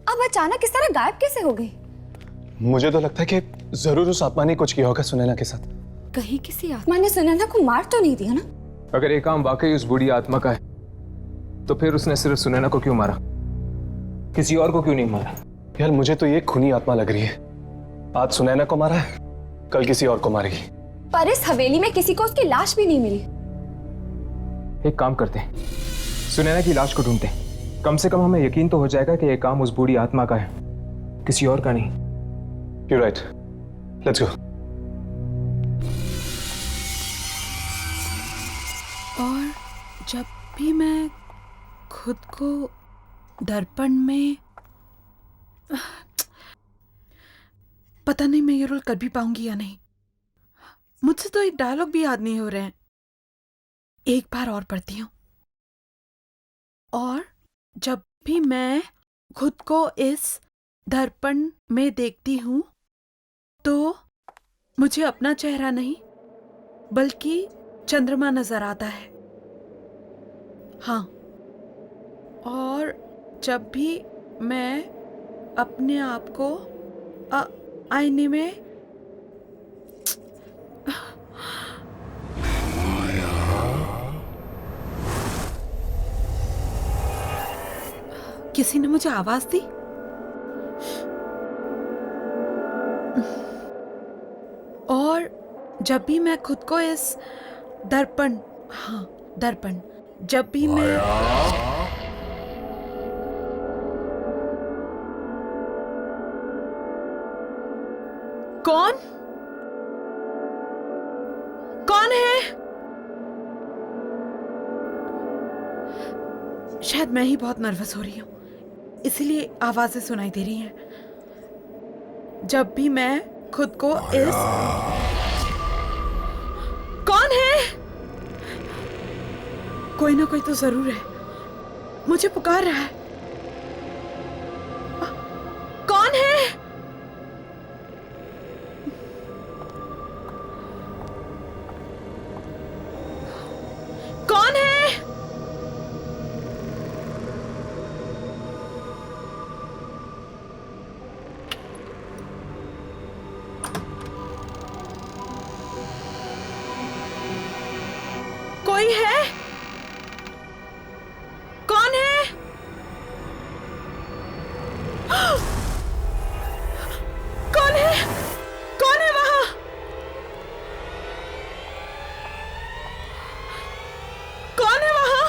[SPEAKER 7] अब अचानक इस तरह गायब कैसे हो गई?
[SPEAKER 3] मुझे तो लगता है कि जरूर उस आत्मा ने कुछ किया होगा सुनैना के साथ।
[SPEAKER 7] कहीं किसी आत्मा ने सुनैना को मार तो नहीं दिया ना?
[SPEAKER 16] अगर ये काम वाकई उस बूढ़ी आत्मा का है तो फिर उसने सिर्फ सुनैना को क्यों मारा, किसी और को क्यों नहीं मारा?
[SPEAKER 3] यार मुझे तो ये खूनी आत्मा लग रही है। आज सुनैना को मारा है, कल किसी और को मारेगी।
[SPEAKER 7] पर इस हवेली में किसी को उसकी लाश भी नहीं मिली।
[SPEAKER 16] एक काम करते हैं, सुनैना की लाश को ढूंढते हैं। कम से कम हमें यकीन तो हो जाएगा कि यह काम उस बूढ़ी आत्मा का है, किसी और का नहीं।
[SPEAKER 3] You're right. Let's go.
[SPEAKER 8] और जब भी मैं खुद को दर्पण में, पता नहीं मैं ये रोल कर भी पाऊंगी या नहीं। मुझसे तो एक डायलॉग भी याद नहीं हो रहे हैं। एक बार और पढ़ती हूँ। और जब भी मैं खुद को इस दर्पण में देखती हूँ तो मुझे अपना चेहरा नहीं बल्कि चंद्रमा नजर आता है। हाँ, और जब भी मैं अपने आप को आईने में किसी ने मुझे आवाज दी। और जब भी मैं खुद को इस दर्पण, हाँ दर्पण, जब भी मैं कौन है? शायद मैं ही बहुत नर्वस हो रही हूं, इसीलिए आवाजें सुनाई दे रही हैं। जब भी मैं खुद को इस कौन है? कोई ना कोई तो जरूर है, मुझे पुकार रहा है। कौन है? कौन है? कोई है? कौन है? कौन है? कौन है वहां? कौन है वहां?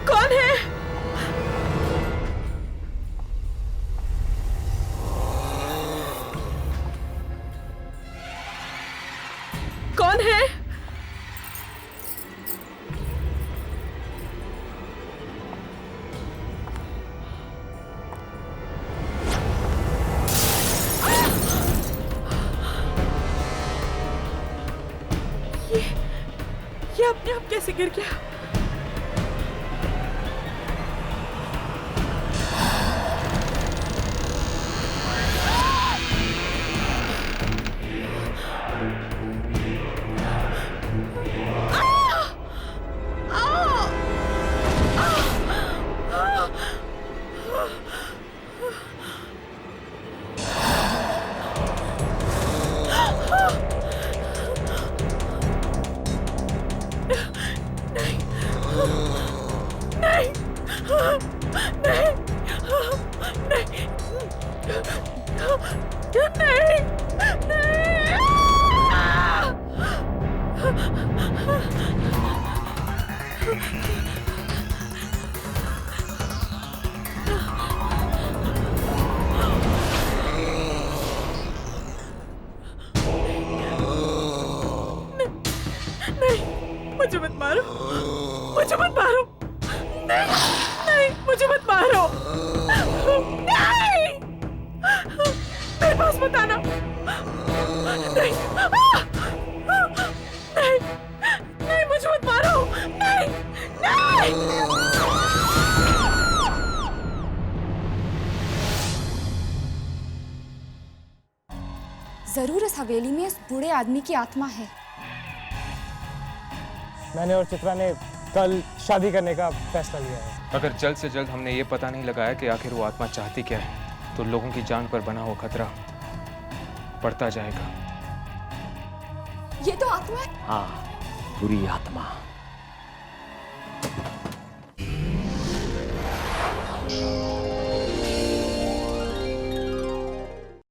[SPEAKER 8] कौन है? कौन है? ये अपने आप कैसे गिर गया? मुझे मत मारो, मुझे मत मारो, नहीं, नहीं, मुझे मत मारो, नहीं, मेरे पास मत आना, नहीं, नहीं, नहीं, मुझे मत मारो, नहीं, नहीं।
[SPEAKER 7] जरूर इस हवेली में इस बूढ़े आदमी की आत्मा है।
[SPEAKER 14] मैंने और चित्रा ने कल शादी करने का फैसला लिया है।
[SPEAKER 16] अगर जल्द से जल्द हमने ये पता नहीं लगाया कि आखिर वो आत्मा चाहती क्या है, तो लोगों की जान पर बना हुआ खतरा बढ़ता जाएगा।
[SPEAKER 7] ये तो आत्मा है।
[SPEAKER 4] हाँ, बुरी आत्मा।